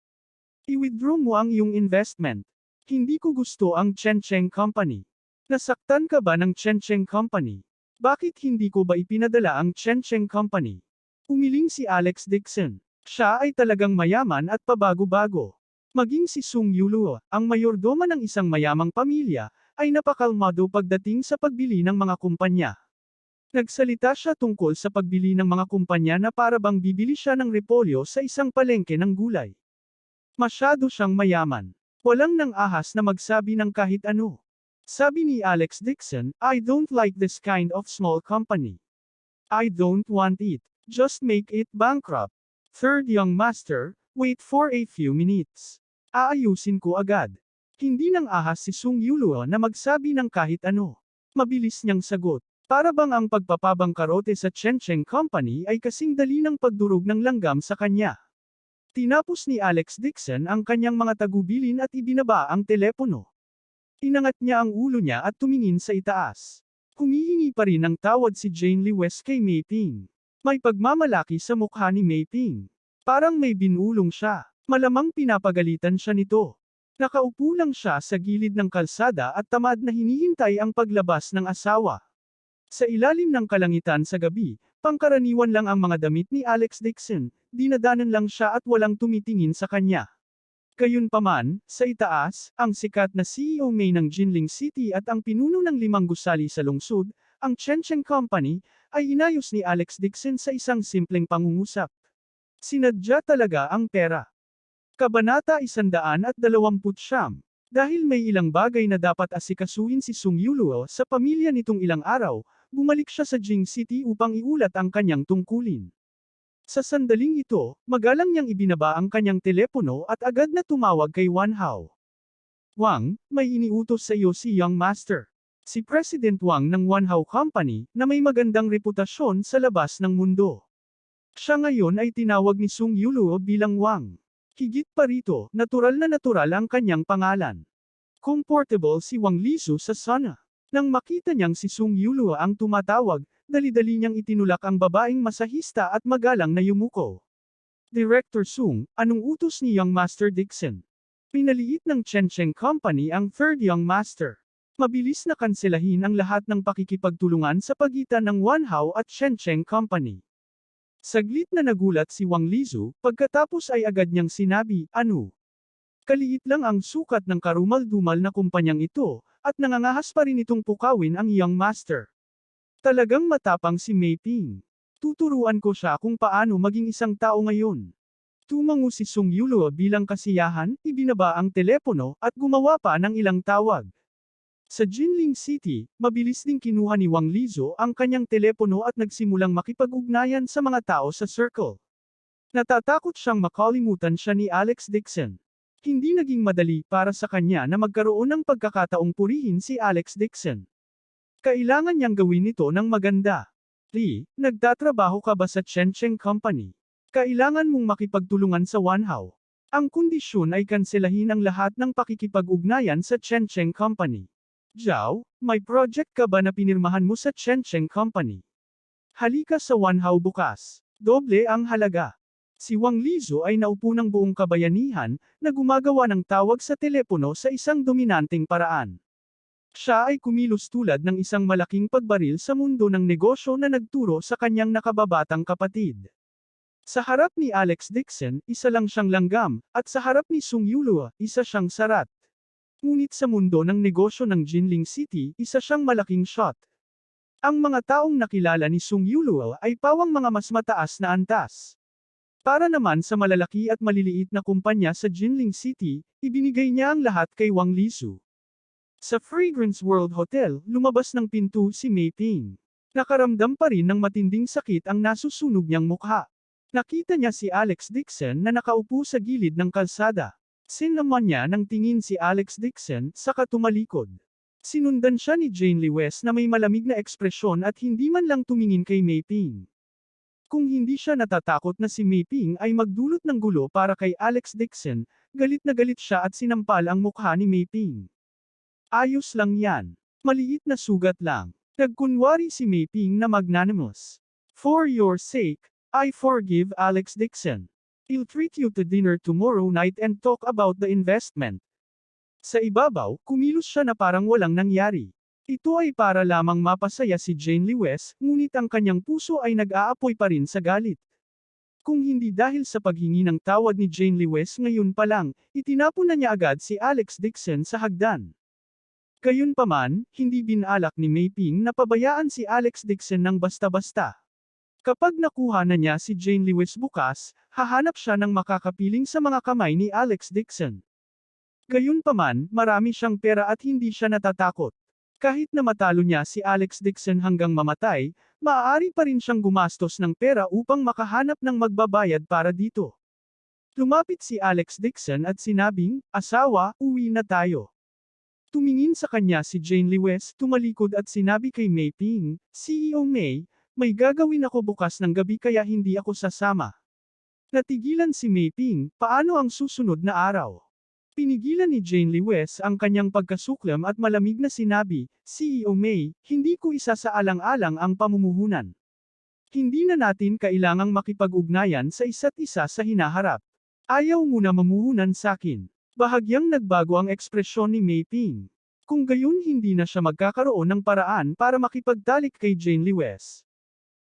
I-withdraw mo ang iyong investment. Hindi ko gusto ang Chen Cheng Company. Nasaktan ka ba ng Chen Cheng Company? Bakit hindi ko ba ipinadala ang Chen Cheng Company? Umiling si Alex Dixon. Siya ay talagang mayaman at pabago-bago. Maging si Sung Yulu, ang mayordoma ng isang mayamang pamilya, ay napakalmado pagdating sa pagbili ng mga kumpanya. Nagsalita siya tungkol sa pagbili ng mga kumpanya na para bang bibili siya ng repolyo sa isang palengke ng gulay. Masyado siyang mayaman. Walang nang ahas na magsabi ng kahit ano. Sabi ni Alex Dixon, I don't like this kind of small company. I don't want it. Just make it bankrupt. Third young master, wait for a few minutes. Aayusin ko agad. Hindi nang ahas si Sung Yulu na magsabi ng kahit ano. Mabilis niyang sagot. Para bang ang pagpapabangkarote sa Chen Cheng Company ay kasing dali ng pagdurog ng langgam sa kanya. Tinapos ni Alex Dixon ang kanyang mga tagubilin at ibinaba ang telepono. Inangat niya ang ulo niya at tumingin sa itaas. Humihingi pa rin ng tawad si Jane Lee West kay Mei Ping. May pagmamalaki sa mukha ni Mei Ping. Parang may binulong siya. Malamang pinapagalitan siya nito. Nakaupo lang siya sa gilid ng kalsada at tamad na hinihintay ang paglabas ng asawa. Sa ilalim ng kalangitan sa gabi, pangkaraniwan lang ang mga damit ni Alex Dixon, dinadanan lang siya at walang tumitingin sa kanya. Gayunpaman, sa itaas, ang sikat na CEO May ng Jinling City at ang pinuno ng 5 gusali sa lungsod, ang Chen Cheng Company, ay inayos ni Alex Dixon sa isang simpleng pangungusap. Sinadya talaga ang pera. Kabanata 129. Dahil may ilang bagay na dapat asikasuhin si Sung Yulu sa pamilya nitong ilang araw, bumalik siya sa Jing City upang iulat ang kanyang tungkulin. Sa sandaling ito, magalang niyang ibinaba ang kanyang telepono at agad na tumawag kay Wan Hao. Wang, may iniutos sa iyo si Young Master. Si President Wang ng Wan Hao Company, na may magandang reputasyon sa labas ng mundo. Siya ngayon ay tinawag ni Sung Yulu bilang Wang. Higit pa rito, natural ang kanyang pangalan. Comfortable si Wang Lisu sa sana. Nang makita niyang si Sung Yulu ang tumatawag, dali-dali niyang itinulak ang babaeng masahista at magalang na yumuko. Director Sung, anong utos ni Young Master Dixon? Pinaliit ng Chen Cheng Company ang third Young Master. Mabilis na kanselahin ang lahat ng pakikipagtulungan sa pagitan ng Wan Hao at Chen Cheng Company. Saglit na nagulat si Wang Lizu, pagkatapos ay agad niyang sinabi, ano? Kaliit lang ang sukat ng karumal-dumal na kumpanyang ito, at nangangahas pa rin itong pukawin ang Young Master. Talagang matapang si Mei Ping. Tuturuan ko siya kung paano maging isang tao ngayon. Tumango si Sung Yulo bilang kasiyahan, ibinaba ang telepono at gumawa pa ng ilang tawag. Sa Jinling City, mabilis ding kinuha ni Wang Lizo ang kanyang telepono at nagsimulang makipag-ugnayan sa mga tao sa circle. Natatakot siyang makalimutan siya ni Alex Dixon. Hindi naging madali para sa kanya na magkaroon ng pagkakataong purihin si Alex Dixon. Kailangan niyang gawin ito ng maganda. Lee, nagtatrabaho ka ba sa Chencheng Company? Kailangan mong makipagtulungan sa Wanhao. Ang kondisyon ay kanselahin ang lahat ng pakikipag-ugnayan sa Chencheng Company. Zhao, may project ka ba na pinirmahan mo sa Chencheng Company? Halika sa Wanhao bukas. Doble ang halaga. Si Wang Lizo ay naupo ng buong kabayanihan, na gumagawa ng tawag sa telepono sa isang dominanteng paraan. Siya ay kumilos tulad ng isang malaking pagbaril sa mundo ng negosyo na nagturo sa kanyang nakababatang kapatid. Sa harap ni Alex Dixon, isa lang siyang langgam, at sa harap ni Sung Yulo, isa siyang sarat. Ngunit sa mundo ng negosyo ng Jinling City, isa siyang malaking shot. Ang mga taong nakilala ni Sung Yulo ay pawang mga mas mataas na antas. Para naman sa malalaki at maliliit na kumpanya sa Jinling City, ibinigay niya ang lahat kay Wang Lizu. Sa Fragrance World Hotel, lumabas ng pinto si Mei Ping. Nakaramdam pa rin ng matinding sakit ang nasusunog niyang mukha. Nakita niya si Alex Dixon na nakaupo sa gilid ng kalsada. Sinlaman niya ng tingin si Alex Dixon, saka tumalikod. Sinundan siya ni Jane Lewis na may malamig na ekspresyon at hindi man lang tumingin kay Mei Ping. Kung hindi siya natatakot na si Mei Ping ay magdulot ng gulo para kay Alex Dixon, galit na galit siya at sinampal ang mukha ni Mei Ping. Ayos lang yan. Maliit na sugat lang. Nagkunwari si Mei Ping na magnanimous. For your sake, I forgive Alex Dixon. I'll treat you to dinner tomorrow night and talk about the investment. Sa ibabaw, kumilos siya na parang walang nangyari. Ito ay para lamang mapasaya si Jane Lewis, ngunit ang kanyang puso ay nag-aapoy pa rin sa galit. Kung hindi dahil sa paghingi ng tawad ni Jane Lewis ngayon pa lang, itinapon na niya agad si Alex Dixon sa hagdan. Gayunpaman, hindi binalak ni Mei Ping na pabayaan si Alex Dixon ng basta-basta. Kapag nakuha na niya si Jane Lewis bukas, hahanap siya ng makakapiling sa mga kamay ni Alex Dixon. Gayunpaman, marami siyang pera at hindi siya natatakot. Kahit na matalo niya si Alex Dixon hanggang mamatay, maaari pa rin siyang gumastos ng pera upang makahanap ng magbabayad para dito. Lumapit si Alex Dixon at sinabing, "Asawa, uwi na tayo." Tumingin sa kanya si Jane Lewis, tumalikod at sinabi kay Mei Ping, "CEO Mei, may gagawin ako bukas ng gabi kaya hindi ako sasama." Natigilan si Mei Ping, paano ang susunod na araw? Pinigilan ni Jane Lewis ang kanyang pagkasuklam at malamig na sinabi, "CEO Mei, hindi ko isasaalang-alang ang pamumuhunan. Hindi na natin kailangang makipag-ugnayan sa isa't isa sa hinaharap. Ayaw mo na mamuhunan sakin." Bahagyang nagbago ang ekspresyon ni Mei Ping. Kung gayon hindi na siya magkakaroon ng paraan para makipagtalik kay Jane Lewis.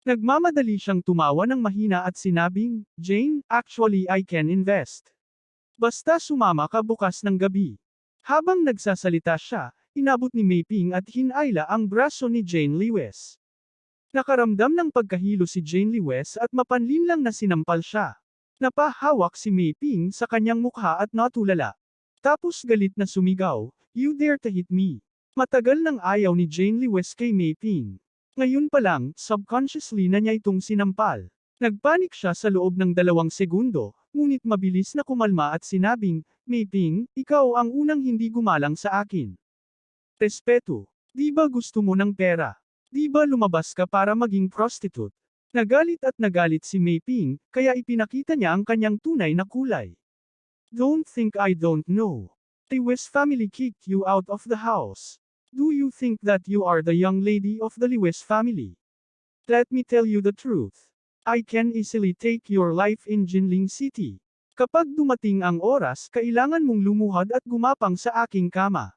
Nagmamadali siyang tumawa ng mahina at sinabing, "Jane, actually I can invest. Basta sumama ka bukas ng gabi." Habang nagsasalita siya, inabot ni Mei Ping at hinayla ang braso ni Jane Lewis. Nakaramdam ng pagkahilo si Jane Lewis at mapanlinlang na sinampal siya. Napahawak si Mei Ping sa kanyang mukha at natulala. Tapos galit na sumigaw, "You dare to hit me." Matagal nang ayaw ni Jane Lewis kay Mei Ping. Ngayon pa lang, subconsciously na niya itong sinampal. Nagpanik siya sa loob ng 2 segundo, ngunit mabilis na kumalma at sinabing, "Mei Ping, ikaw ang unang hindi gumalang sa akin. Respeto. Di ba gusto mo ng pera? Di ba lumabas ka para maging prostitute?" Nagalit si Mei Ping, kaya ipinakita niya ang kanyang tunay na kulay. "Don't think I don't know. The Lewis family kicked you out of the house. Do you think that you are the young lady of the Lewis family? Let me tell you the truth. I can easily take your life in Jinling City. Kapag dumating ang oras, kailangan mong lumuhad at gumapang sa aking kama."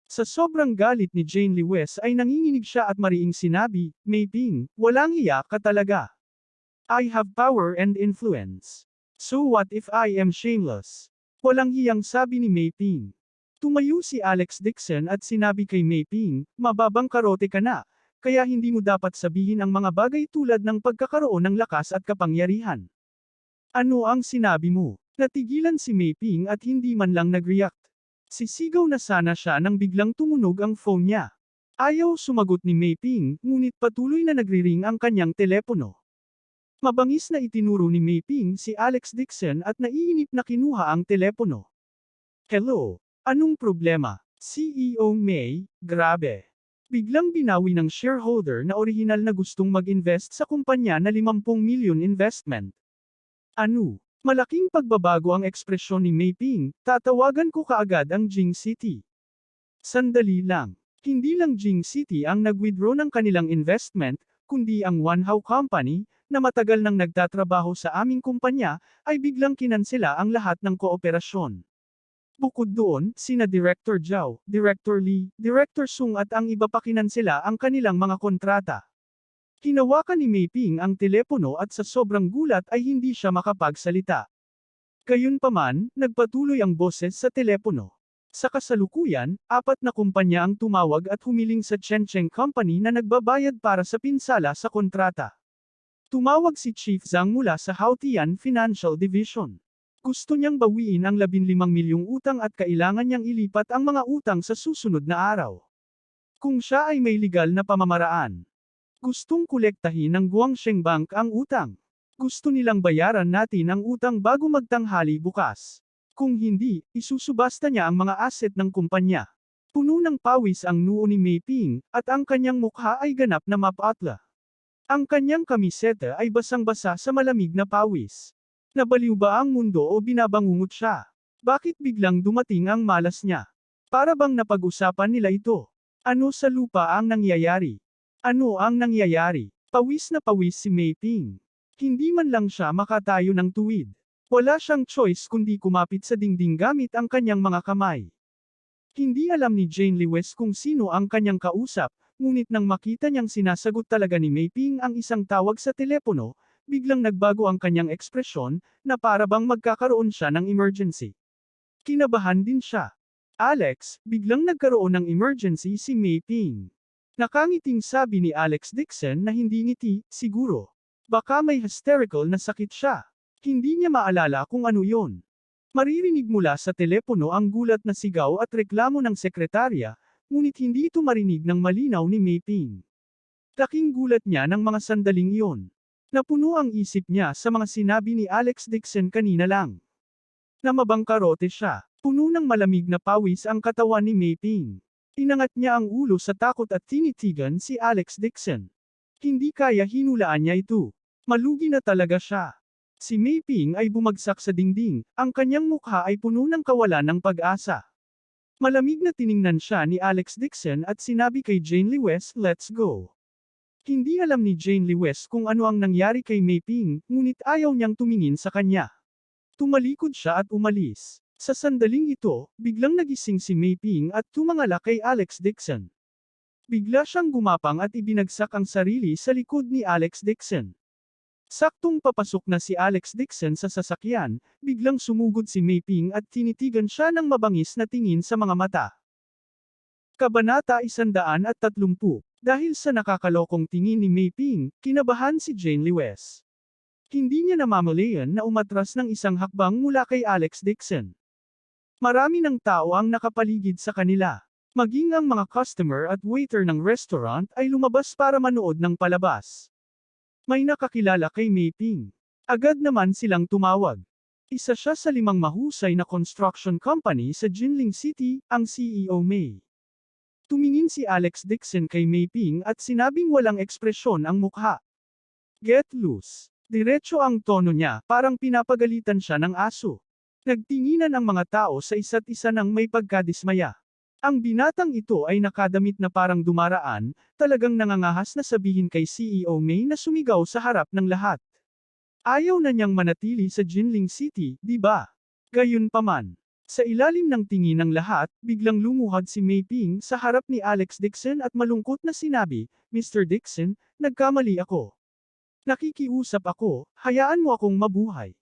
Sa sobrang galit ni Jane Lewis ay nanginginig siya at mariing sinabi, "Mei Ping, walang hiya ka talaga. I have power and influence. So what if I am shameless?" Walang hiyang sabi ni Mei Ping. Tumayo si Alex Dixon at sinabi kay Mei Ping, "Mababang karote ka na. kaya hindi mo dapat sabihin ang mga bagay tulad ng pagkakaroon ng lakas at kapangyarihan. Ano ang sinabi mo? Natigilan si Mei Ping at hindi man lang nag-react. Sisigaw na sana siya nang biglang tumunog ang phone niya. Ayaw sumagot ni Mei Ping, ngunit patuloy na nagri-ring ang kanyang telepono. Mabangis na itinuro ni Mei Ping si Alex Dixon at naiinip na kinuha ang telepono. Hello? Anong problema? CEO Mei, grabe. Biglang binawi ng shareholder na orihinal na gustong mag-invest sa kumpanya na 50 milyon investment. Ano? Malaking pagbabago ang ekspresyon ni Mei Ping, tatawagan ko kaagad ang Jing City. Sandali lang. Hindi lang Jing City ang nag-withdraw ng kanilang investment, kundi ang Wanhao Company, na matagal nang nagtatrabaho sa aming kumpanya, ay biglang kinansela ang lahat ng kooperasyon. Bukod doon, sina Director Zhao, Director Li, Director Sung at ang iba pa kinansela ang kanilang mga kontrata. Hinawakan ni Mei Ping ang telepono at sa sobrang gulat ay hindi siya makapagsalita. Gayunpaman, nagpatuloy ang boses sa telepono. Sa kasalukuyan, 4 na kumpanya ang tumawag at humiling sa Chencheng Company na nagbabayad para sa pinsala sa kontrata. Tumawag si Chief Zhang mula sa Haotian Financial Division. Gusto niyang bawiin ang 15 milyong utang at kailangan niyang ilipat ang mga utang sa susunod na araw. Kung siya ay may legal na pamamaraan. Gustong kolektahin ng Guangsheng Bank ang utang. Gusto nilang bayaran natin ang utang bago magtanghali bukas. Kung hindi, isusubasta niya ang mga asset ng kumpanya. Puno ng pawis ang noo ni Mei Ping, at ang kanyang mukha ay ganap na mapatla. Ang kanyang kamiseta ay basang-basa sa malamig na pawis. Nabaliw ba ang mundo o binabangungot siya? Bakit biglang dumating ang malas niya? Para bang napag-usapan nila ito? Ano sa lupa ang nangyayari? Ano ang nangyayari? Pawis na pawis si Mei Ping. Hindi man lang siya makatayo ng tuwid. Wala siyang choice kundi kumapit sa dingding gamit ang kanyang mga kamay. Hindi alam ni Jane Lewis kung sino ang kanyang kausap, ngunit nang makita niyang sinasagot talaga ni Mei Ping ang isang tawag sa telepono, biglang nagbago ang kanyang ekspresyon, na para bang magkakaroon siya ng emergency. Kinabahan din siya. Alex, biglang nagkaroon ng emergency si Mei Ping. Nakangiting sabi ni Alex Dixon na hindi ngiti, siguro. Baka may hysterical na sakit siya. Hindi niya maalala kung ano yon. Maririnig mula sa telepono ang gulat na sigaw at reklamo ng sekretarya, ngunit hindi ito marinig ng malinaw ni Mei Ping. Laking gulat niya ng mga sandaling iyon. Napuno ang isip niya sa mga sinabi ni Alex Dixon kanina lang. Na mabangkarote siya. Puno ng malamig na pawis ang katawan ni Mei Ping. Inangat niya ang ulo sa takot at tinitigan si Alex Dixon. Hindi kaya hinulaan niya ito. Malugi na talaga siya. Si Mei Ping ay bumagsak sa dingding, ang kanyang mukha ay puno ng kawalan ng pag-asa. Malamig na tiningnan siya ni Alex Dixon at sinabi kay Jane Lewis, "Let's go." Hindi alam ni Jane Lewis kung ano ang nangyari kay Mei Ping, ngunit ayaw niyang tumingin sa kanya. Tumalikod siya at umalis. Sa sandaling ito, biglang nagising si Mei Ping at tumangala kay Alex Dixon. Bigla siyang gumapang at ibinagsak ang sarili sa likod ni Alex Dixon. Saktong papasok na si Alex Dixon sa sasakyan, biglang sumugod si Mei Ping at tinitigan siya ng mabangis na tingin sa mga mata. Kabanata 130. Dahil sa nakakalokong tingin ni Mei Ping, kinabahan si Jane Lewis. Hindi niya namamalayan na umatras ng isang hakbang mula kay Alex Dixon. Marami ng tao ang nakapaligid sa kanila. Maging ang mga customer at waiter ng restaurant ay lumabas para manood ng palabas. May nakakilala kay Mei Ping. Agad naman silang tumawag. Isa siya sa 5 mahusay na construction company sa Jinling City, ang CEO Mei. Tumingin si Alex Dixon kay Mei Ping at sinabing walang ekspresyon ang mukha. "Get loose." Diretso ang tono niya, parang pinapagalitan siya ng aso. Nagtinginan ang mga tao sa isa't isa nang may pagkadismaya. Ang binatang ito ay nakadamit na parang dumaraan, talagang nangangahas na sabihin kay CEO Mei na sumigaw sa harap ng lahat. Ayaw na niyang manatili sa Jinling City, di ba? Gayunpaman. Sa ilalim ng tingin ng lahat, biglang lumuhad si Mei Ping sa harap ni Alex Dixon at malungkot na sinabi, "Mr. Dixon, nagkamali ako. Nakikiusap ako, hayaan mo akong mabuhay."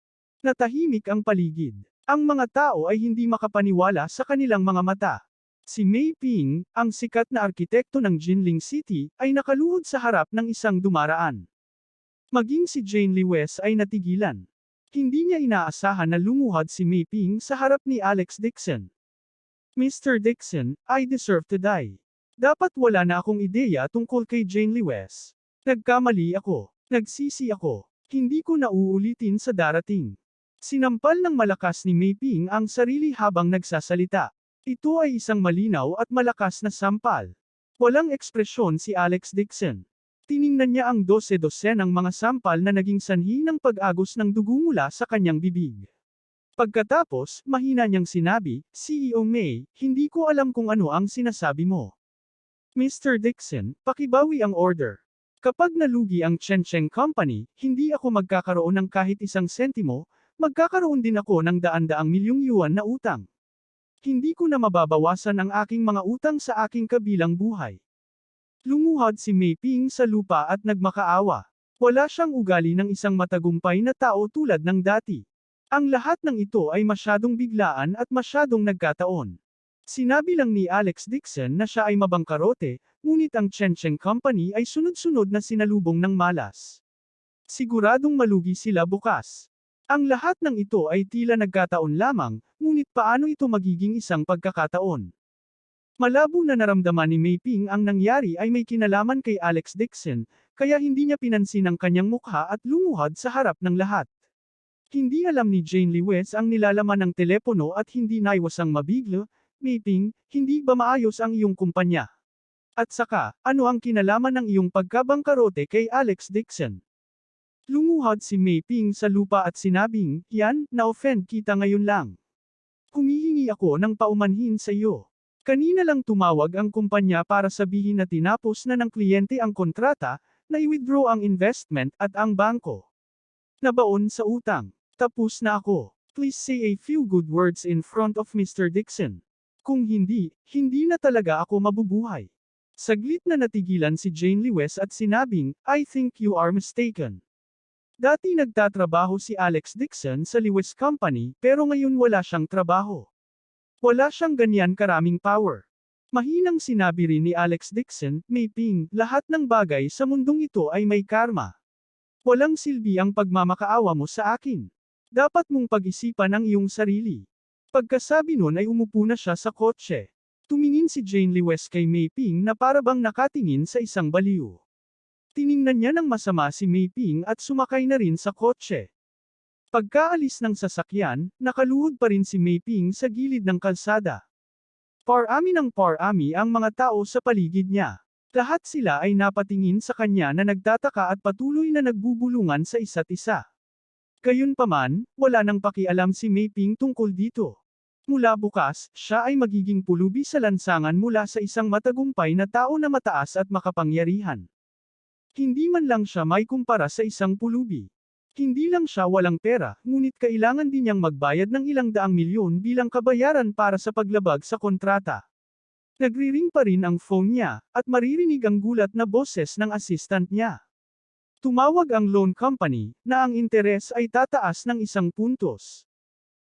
Natahimik ang paligid. Ang mga tao ay hindi makapaniwala sa kanilang mga mata. Si Mei Ping, ang sikat na arkitekto ng Jinling City, ay nakaluhod sa harap ng isang dumaraan. Maging si Jane Lewes ay natigilan. Hindi niya inaasahan na lumuhad si Mei Ping sa harap ni Alex Dixon. Mr. Dixon, I deserve to die. Dapat wala na akong ideya tungkol kay Jane Lewes. Nagkamali ako. Nagsisi ako. Hindi ko na uulitin sa darating. Sinampal ng malakas ni Mei Ping ang sarili habang nagsasalita. Ito ay isang malinaw at malakas na sampal. Walang ekspresyon si Alex Dixon. Tiningnan niya ang dose-dosenang mga sampal na naging sanhi ng pag-agos ng dugo mula sa kanyang bibig. Pagkatapos, mahina niyang sinabi, CEO Mei, hindi ko alam kung ano ang sinasabi mo. Mr. Dixon, pakibawi ang order. Kapag nalugi ang Chencheng Company, hindi ako magkakaroon ng kahit isang sentimo, magkakaroon din ako ng daan-daang milyong yuan na utang. Hindi ko na mababawasan ang aking mga utang sa aking kabilang buhay. Lumuhad si Mei Ping sa lupa at nagmakaawa. Wala siyang ugali ng isang matagumpay na tao tulad ng dati. Ang lahat ng ito ay masyadong biglaan at masyadong nagkataon. Sinabi lang ni Alex Dixon na siya ay mabangkarote, ngunit ang Chencheng Company ay sunod-sunod na sinalubong ng malas. Siguradong malugi sila bukas. Ang lahat ng ito ay tila nagkataon lamang, ngunit paano ito magiging isang pagkakataon? Malabo na naramdaman ni Mei Ping ang nangyari ay may kinalaman kay Alex Dixon, kaya hindi niya pinansin ang kanyang mukha at lumuhad sa harap ng lahat. Hindi alam ni Jane Lewes ang nilalaman ng telepono at hindi naiwasang mabigla, Mei Ping, hindi ba maayos ang iyong kumpanya? At saka, ano ang kinalaman ng iyong pagkabangkarote kay Alex Dixon? Lumuhad si Mei Ping sa lupa at sinabing, yan, na-offend kita ngayon lang. Humihingi ako ng paumanhin sa iyo. Kanina lang tumawag ang kumpanya para sabihin na tinapos na ng kliyente ang kontrata, na i-withdraw ang investment at ang bangko. Nabaon sa utang. Tapos na ako. Please say a few good words in front of Mr. Dixon. Kung hindi, hindi na talaga ako mabubuhay. Saglit na natigilan si Jane Lewes at sinabing, I think you are mistaken. Dati nagtatrabaho si Alex Dixon sa Lewes Company pero ngayon wala siyang trabaho. Wala siyang ganyan karaming power. Mahinang sinabi rin ni Alex Dixon, Mei Ping, lahat ng bagay sa mundong ito ay may karma. Walang silbi ang pagmamakaawa mo sa akin. Dapat mong pag-isipan ang iyong sarili. Pagkasabi nun ay umupo na siya sa kotse. Tumingin si Jane Lewes kay Mei Ping na parabang nakatingin sa isang baliw. Tiningnan niya ng masama si Mei Ping at sumakay na rin sa kotse. Pagkaalis ng sasakyan, nakaluhod pa rin si Mei Ping sa gilid ng kalsada. Parami ng parami ang mga tao sa paligid niya. Lahat sila ay napatingin sa kanya na nagtataka at patuloy na nagbubulungan sa isa't isa. Gayunpaman, wala nang pakialam si Mei Ping tungkol dito. Mula bukas, siya ay magiging pulubi sa lansangan mula sa isang matagumpay na tao na mataas at makapangyarihan. Hindi man lang siya may kumpara sa isang pulubi. Hindi lang siya walang pera, ngunit kailangan din niyang magbayad ng ilang daang milyon bilang kabayaran para sa paglabag sa kontrata. Nagriring pa rin ang phone niya, at maririnig ang gulat na boses ng assistant niya. Tumawag ang loan company, na ang interes ay tataas ng 1 puntos.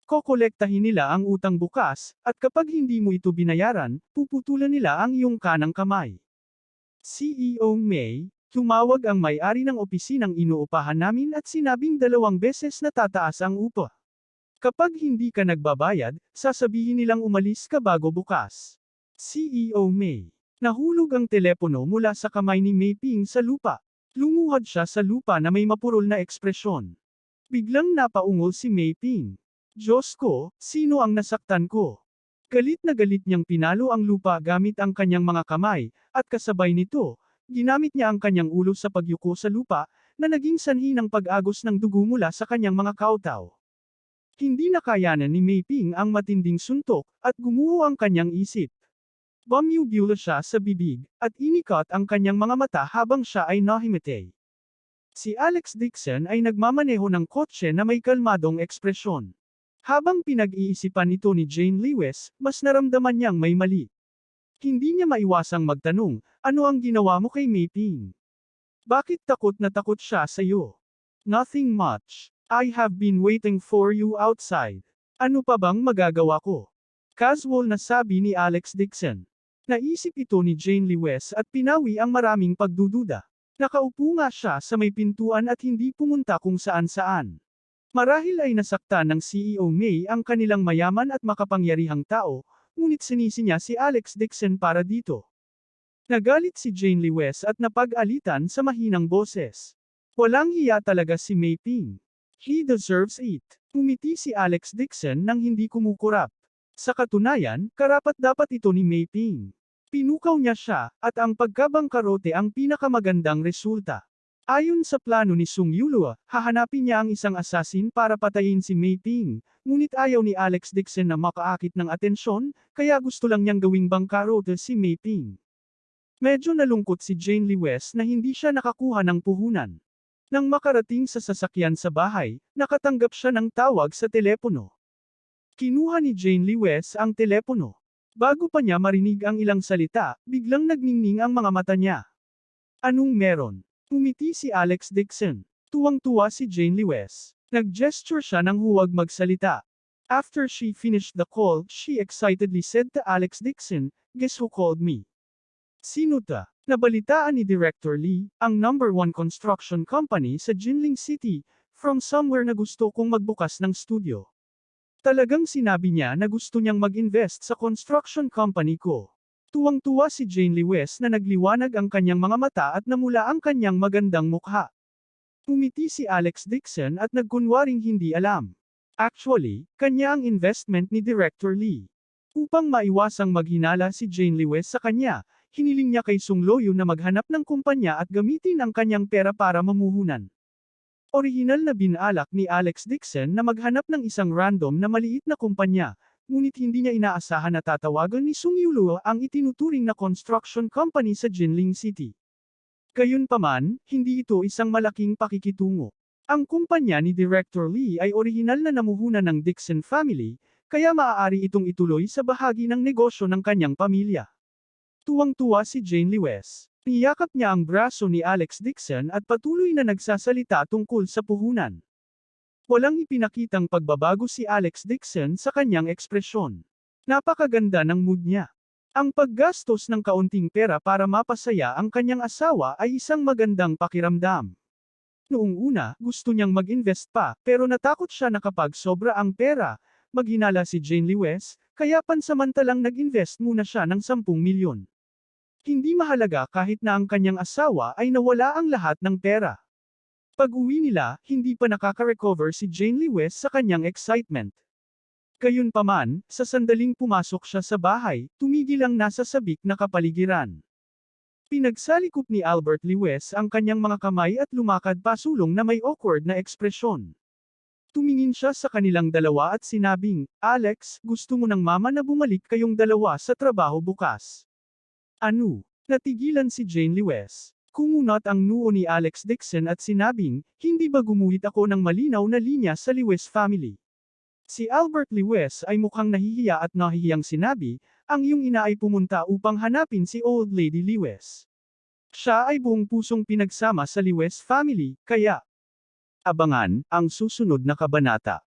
Kokolektahin nila ang utang bukas, at kapag hindi mo ito binayaran, puputulan nila ang iyong kanang kamay. CEO Mei, tumawag ang may-ari ng opisinang inuupahan namin at sinabing 2 beses na tataas ang upa. Kapag hindi ka nagbabayad, sasabihin nilang umalis ka bago bukas. CEO Mei. Nahulog ang telepono mula sa kamay ni Mei Ping sa lupa. Lumuhad siya sa lupa na may mapurol na ekspresyon. Biglang napaungol si Mei Ping. Diyos ko, sino ang nasaktan ko? Galit na galit niyang pinalo ang lupa gamit ang kanyang mga kamay, at kasabay nito, ginamit niya ang kanyang ulo sa pagyuko sa lupa, na naging sanhi ng pag-agos ng dugo mula sa kanyang mga kautaw. Hindi nakayanan ni Mei Ping ang matinding suntok, at gumuho ang kanyang isip. Bumubula siya sa bibig, at inikat ang kanyang mga mata habang siya ay nahimatay. Si Alex Dixon ay nagmamaneho ng kotse na may kalmadong ekspresyon. Habang pinag-iisipan ito ni Jane Lewes, mas naramdaman niyang may mali. Hindi niya maiwasang magtanong, ano ang ginawa mo kay Mei Ping? Bakit takot na takot siya sa iyo? Nothing much. I have been waiting for you outside. Ano pa bang magagawa ko? Casual na sabi ni Alex Dixon. Naisip ito ni Jane Lewes at pinawi ang maraming pagdududa. Nakaupo nga siya sa may pintuan at hindi pumunta kung saan-saan. Marahil ay nasaktan ng CEO May ang kanilang mayaman at makapangyarihang tao, ngunit sinisi niya si Alex Dixon para dito. Nagalit si Jane Lewes at napag-alitan sa mahinang boses. Walang hiya talaga si May Ping. He deserves it. Umiti si Alex Dixon nang hindi kumukurap. Sa katunayan, karapat-dapat ito ni May Ping. Pinukaw niya siya, at ang pagkabangkarote ang pinakamagandang resulta. Ayon sa plano ni Sung Yulua, hahanapin niya ang isang assassin para patayin si May Ping, ngunit ayaw ni Alex Dixon na makaakit ng atensyon, kaya gusto lang niyang gawing bangkarote si May Ping. Medyo nalungkot si Jane Lewes na hindi siya nakakuha ng puhunan. Nang makarating sa sasakyan sa bahay, nakatanggap siya ng tawag sa telepono. Kinuha ni Jane Lewes ang telepono. Bago pa niya marinig ang ilang salita, biglang nagningning ang mga mata niya. Anong meron? Umiti si Alex Dixon. Tuwang-tuwa si Jane Lewes. Nag-gesture siya nang huwag magsalita. After she finished the call, she excitedly said to Alex Dixon, "Guess who called me?" Sino ta? Nabalitaan ni Director Lee, ang #1 construction company sa Jinling City, from somewhere na gusto kong magbukas ng studio. Talagang sinabi niya na gusto niyang mag-invest sa construction company ko. Tuwang-tuwa si Jane Lewes na nagliwanag ang kanyang mga mata at namula ang kanyang magandang mukha. Umiti si Alex Dixon at nagkunwaring hindi alam. Actually, kanya ang investment ni Director Lee. Upang maiwasang maghinala si Jane Lewes sa kanya, hiniling niya kay Sung Loyo na maghanap ng kumpanya at gamitin ang kanyang pera para mamuhunan. Orihinal na binalak ni Alex Dixon na maghanap ng isang random na maliit na kumpanya, ngunit hindi niya inaasahan na tatawagan ni Sung Yulua ang itinuturing na construction company sa Jinling City. Gayunpaman, hindi ito isang malaking pakikitungo. Ang kumpanya ni Director Lee ay orihinal na namuhunan ng Dixon family, kaya maaari itong ituloy sa bahagi ng negosyo ng kanyang pamilya. Tuwang-tuwa si Jane Lewes. Niyakap niya ang braso ni Alex Dixon at patuloy na nagsasalita tungkol sa puhunan. Walang ipinakitang pagbabago si Alex Dixon sa kanyang ekspresyon. Napakaganda ng mood niya. Ang paggastos ng kaunting pera para mapasaya ang kanyang asawa ay isang magandang pakiramdam. Noong una, gusto niyang mag-invest pa, pero natakot siya na kapag sobra ang pera, maghinala si Jane Lewes, kaya pansamantalang nag-invest muna siya ng 10 milyon. Hindi mahalaga kahit na ang kanyang asawa ay nawala ang lahat ng pera. Pag-uwi nila, hindi pa nakaka-recover si Jane Lewes sa kanyang excitement. Gayunpaman, sa sandaling pumasok siya sa bahay, tumigil ang nasa sabik na kapaligiran. Pinagsalikop ni Albert Lewes ang kanyang mga kamay at lumakad pasulong na may awkward na ekspresyon. Tumingin siya sa kanilang dalawa at sinabing, "Alex, gusto mo ng mama na bumalik kayong dalawa sa trabaho bukas." Ano? Natigilan si Jane Lewes. Kumunat ang noo ni Alex Dixon at sinabing, "Hindi ba gumuhit ako ng malinaw na linya sa Lewes family?" Si Albert Lewes ay mukhang nahihiya at nahihiyang sinabi, "Ang iyong ina ay pumunta upang hanapin si Old Lady Lewes. Siya ay buong pusong pinagsama sa Lewes family, kaya..." Abangan ang susunod na kabanata.